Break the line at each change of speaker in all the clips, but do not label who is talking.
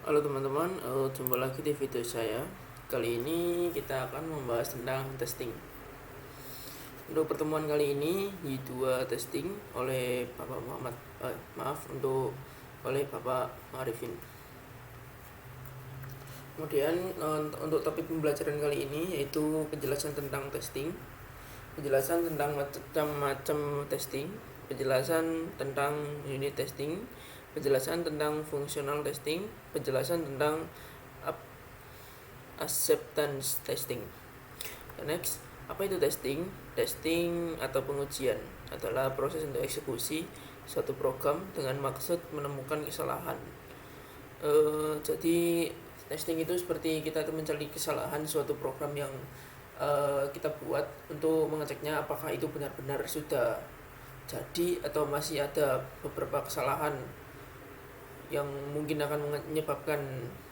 Halo teman-teman, jumpa lagi di video saya. Kali ini kita akan membahas tentang testing. Untuk pertemuan kali ini Y2 testing oleh Bapak Muhammad, oleh Bapak Arifin. Kemudian untuk topik pembelajaran kali ini yaitu penjelasan tentang testing, penjelasan tentang macam-macam testing, penjelasan tentang unit testing, penjelasan tentang fungsional testing, penjelasan tentang acceptance testing. Next, apa itu testing? Testing atau pengujian adalah proses untuk eksekusi suatu program dengan maksud menemukan kesalahan. Jadi testing itu seperti kita mencari kesalahan suatu program yang kita buat untuk mengeceknya apakah itu benar-benar sudah jadi atau masih ada beberapa kesalahan yang mungkin akan menyebabkan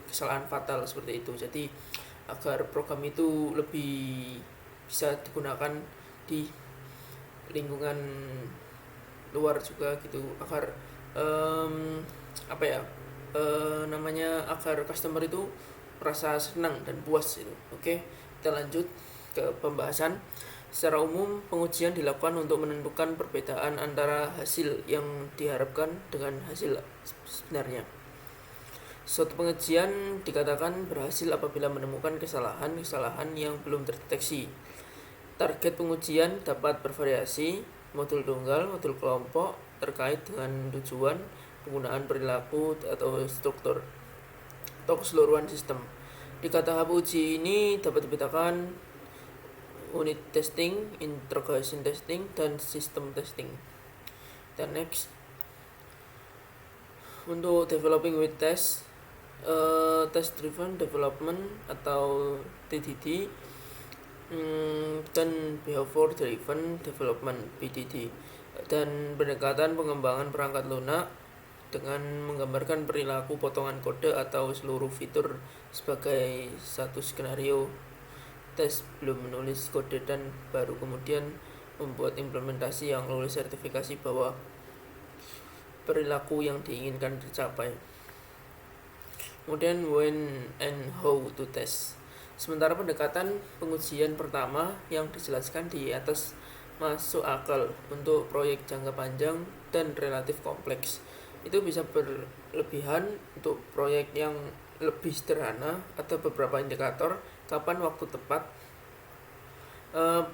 kesalahan fatal seperti itu. Jadi agar program itu lebih bisa digunakan di lingkungan luar juga gitu, agar agar customer itu merasa senang dan puas itu. Oke, kita lanjut ke pembahasan. Secara umum, pengujian dilakukan untuk menentukan perbedaan antara hasil yang diharapkan dengan hasil sebenarnya. Suatu pengujian dikatakan berhasil apabila menemukan kesalahan-kesalahan yang belum terdeteksi. Target pengujian dapat bervariasi, modul tunggal, modul kelompok, terkait dengan tujuan, penggunaan perilaku atau struktur, atau keseluruhan sistem. Di kata tahap uji ini dapat dibedakan unit testing, integration testing, dan system testing. Dan next, untuk developing with test driven development atau TDD, dan behavior driven development BDD, dan pendekatan pengembangan perangkat lunak dengan menggambarkan perilaku potongan kode atau seluruh fitur sebagai satu skenario tes belum menulis kode dan baru kemudian membuat implementasi yang lolos sertifikasi bahwa perilaku yang diinginkan tercapai. Kemudian when and how to test. Sementara pendekatan pengujian pertama yang dijelaskan di atas masuk akal untuk proyek jangka panjang dan relatif kompleks. Itu bisa berlebihan untuk proyek yang lebih sederhana atau beberapa indikator kapan waktu tepat.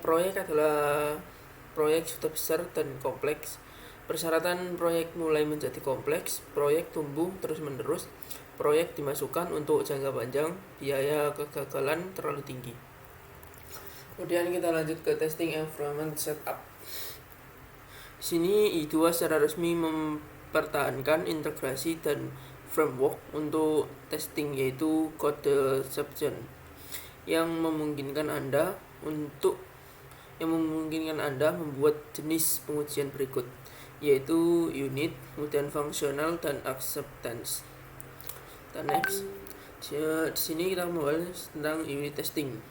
Proyek adalah proyek sudah besar dan kompleks. Persyaratan proyek mulai menjadi kompleks, proyek tumbuh terus-menerus, proyek dimasukkan untuk jangka panjang, biaya kegagalan terlalu tinggi. Kemudian kita lanjut ke testing environment setup. Sini I2 secara resmi mempertahankan integrasi dan framework untuk testing, yaitu code substance yang memungkinkan Anda membuat jenis pengujian berikut, yaitu unit, kemudian fungsional, dan acceptance. Dan next, di sini kita membahas tentang unit testing.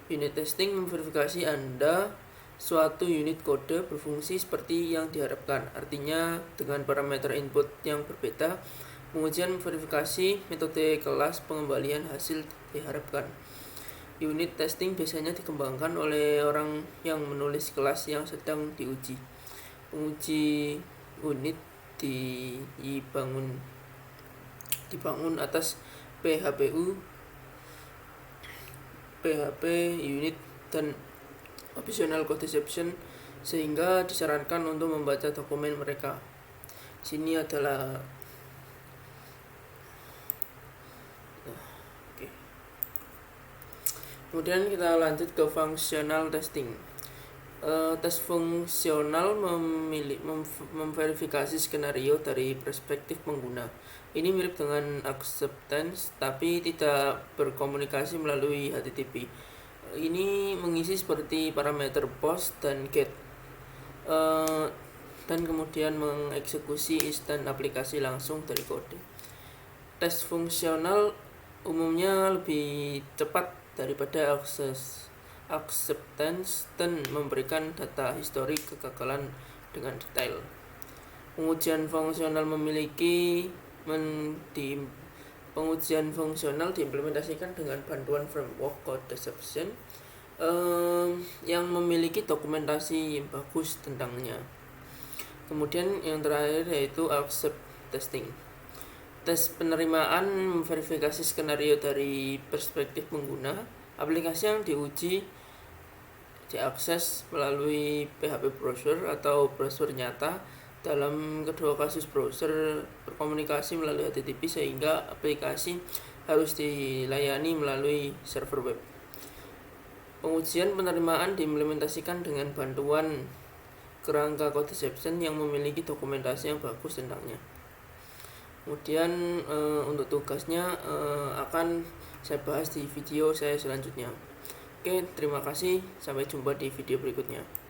Unit testing memverifikasi Anda suatu unit kode berfungsi seperti yang diharapkan. Artinya dengan parameter input yang berbeda, pengujian memverifikasi metode kelas pengembalian hasil diharapkan. Unit testing biasanya dikembangkan oleh orang yang menulis kelas yang sedang diuji. Penguji unit dibangun atas PHP unit dan optional code exception, sehingga disarankan untuk membaca dokumen mereka. Sini adalah Kemudian kita lanjut ke functional testing. Tes fungsional memverifikasi skenario dari perspektif pengguna. Ini mirip dengan acceptance tapi tidak berkomunikasi melalui HTTP. Ini mengisi seperti parameter post dan get, dan kemudian mengeksekusi instan aplikasi langsung dari kode. Tes fungsional umumnya lebih cepat daripada acceptance dan memberikan data historik kegagalan dengan detail. Pengujian fungsional memiliki Pengujian fungsional diimplementasikan dengan bantuan framework code deception yang memiliki dokumentasi yang bagus tentangnya. Kemudian yang terakhir yaitu accept testing. Tes penerimaan memverifikasi skenario dari perspektif pengguna. Aplikasi yang diuji diakses melalui PHP browser atau browser nyata. Dalam kedua kasus browser berkomunikasi melalui HTTP sehingga aplikasi harus dilayani melalui server web. Pengujian penerimaan diimplementasikan dengan bantuan kerangka code deception yang memiliki dokumentasi yang bagus tentangnya. Kemudian untuk tugasnya akan saya bahas di video saya selanjutnya. Oke, terima kasih. Sampai jumpa di video berikutnya.